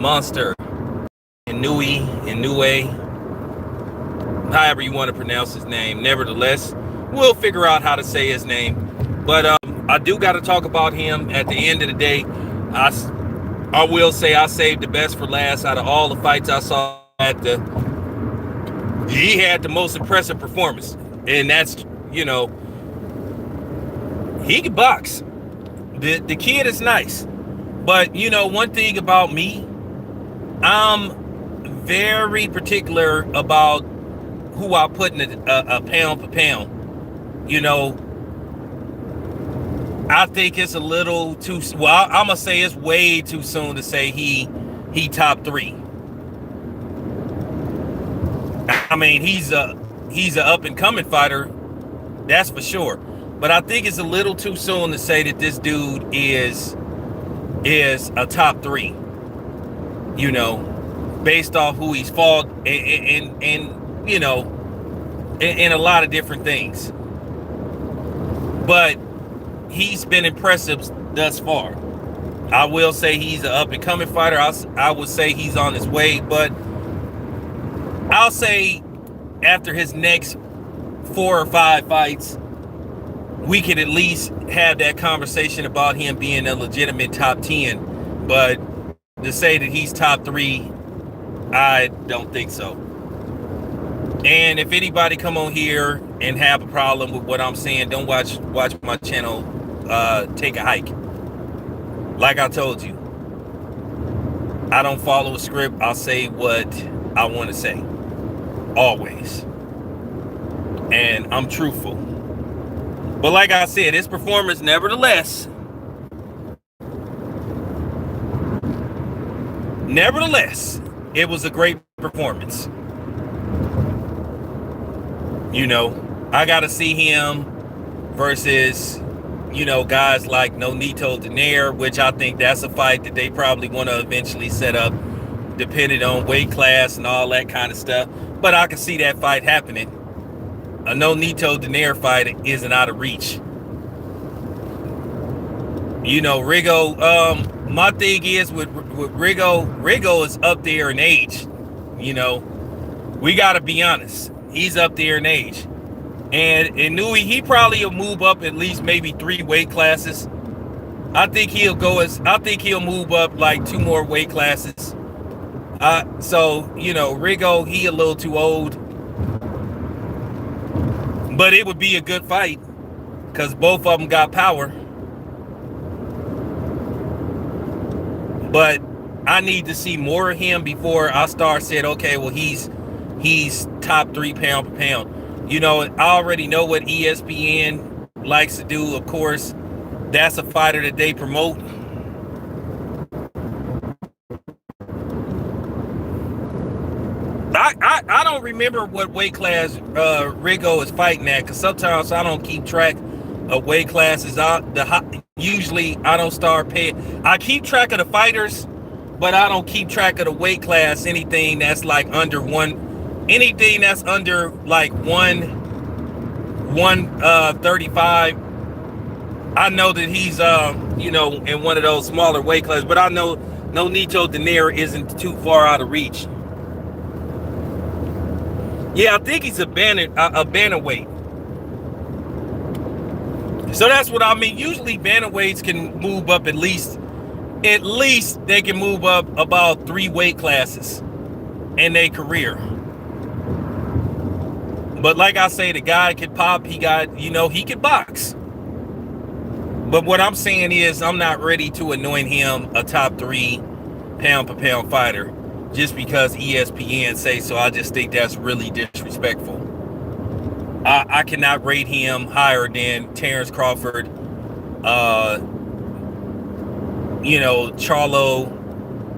Monster Inoue, however you want to pronounce his name. Nevertheless, we'll figure out how to say his name. But I do got to talk about him at the end of the day. I will say I saved the best for last out of all the fights I saw he had the most impressive performance. And that's, he can box. The kid is nice. But, one thing about me, I'm very particular about who I put in a pound for pound. I think it's a little too, well, I'm going to say it's way too soon to say he top three. I mean, he's a up and coming fighter, that's for sure. But I think it's a little too soon to say that this dude is a top three. Based off who he's fought and a lot of different things. But he's been impressive thus far. I will say he's an up and coming fighter. I would say he's on his way, but I'll say after his next 4 or 5 fights, we could at least have that conversation about him being a legitimate top 10. But to say that he's top 3, I don't think so. And if anybody come on here and have a problem with what I'm saying, don't watch my channel. Take a hike. Like I told you, I don't follow a script. I'll say what I want to say. Always. And I'm truthful. But like I said, his performance, nevertheless, it was a great performance. I got to see him versus, guys like Nonito Donaire, which I think that's a fight that they probably want to eventually set up, depending on weight class and all that kind of stuff. But I can see that fight happening. A Nonito Donaire fight isn't out of reach. Rigo, my thing is with Rigo is up there in age. We got to be honest. He's up there in age. And Inoue, he probably will move up at least maybe 3 weight classes. I think he'll move up like 2 more weight classes. So, Rigo, he a little too old. But it would be a good fight because both of them got power. But I need to see more of him before I start saying, okay, well, he's top 3 pound for pound. I already know what ESPN likes to do. Of course, that's a fighter that they promote. I don't remember what weight class Rigo is fighting at, because sometimes I don't keep track of weight classes. Usually I don't start paying. I keep track of the fighters, but I don't keep track of the weight class. Anything that's like under anything that's under like 135. I know that he's in one of those smaller weight classes, but I know Nonito Donaire isn't too far out of reach. Yeah, I think he's a bantamweight. So that's what I mean. Usually bantamweights can move up at least they can move up about 3 weight classes in their career. But like I say, the guy could pop. He could box. But what I'm saying is I'm not ready to anoint him a top 3 pound for pound fighter just because ESPN say so. I just think that's really disrespectful. I cannot rate him higher than Terrence Crawford, Charlo.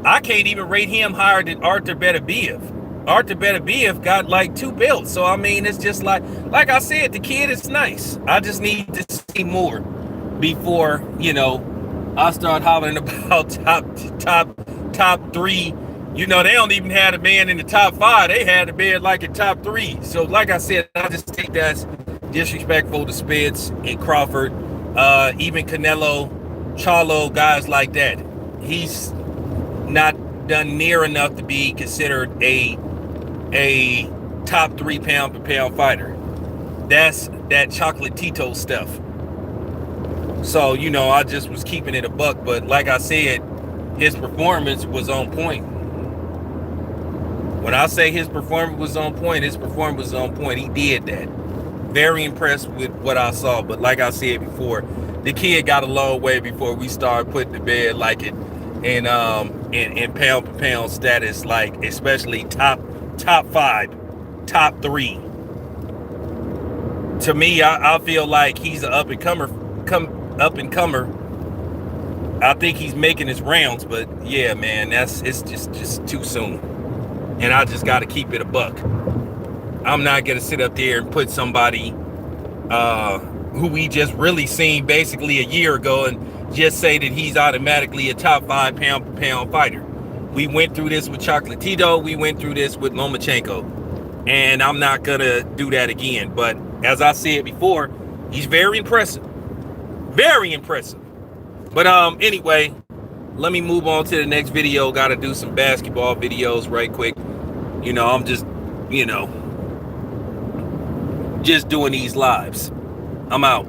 I can't even rate him higher than Artur Beterbiev. Artur Beterbiev got like 2 belts. So, I mean, it's just like I said, the kid is nice. I just need to see more before, I start hollering about top 3. They don't even have a man in the top 5. They had a man like in top 3. So, like I said, I just think that's disrespectful to Spence and Crawford, even Canelo, Charlo, guys like that. He's not done near enough to be considered a top 3 pound per pound fighter. That's that Chocolatito stuff. So, you know, I just was keeping it a buck. But like I said, his performance was on point. When I say his performance was on point, his performance was on point. He did that. Very impressed with what I saw. But like I said before, the kid got a long way before we started putting to bed like it in pound per pound status, like especially top 5, top 3. To me, I feel like he's an up and comer. I think he's making his rounds, but yeah, man, it's just too soon. And I just got to keep it a buck. I'm not gonna sit up there and put somebody who we just really seen basically a year ago and just say that he's automatically a top 5 pound per pound fighter. We went through this with Chocolatito. We went through this with Lomachenko, and I'm not gonna do that again. But as I said before, he's very impressive. Very impressive. But anyway, let me move on to the next video. Got to do some basketball videos right quick. You know, I'm just, you know, just doing these lives. I'm out.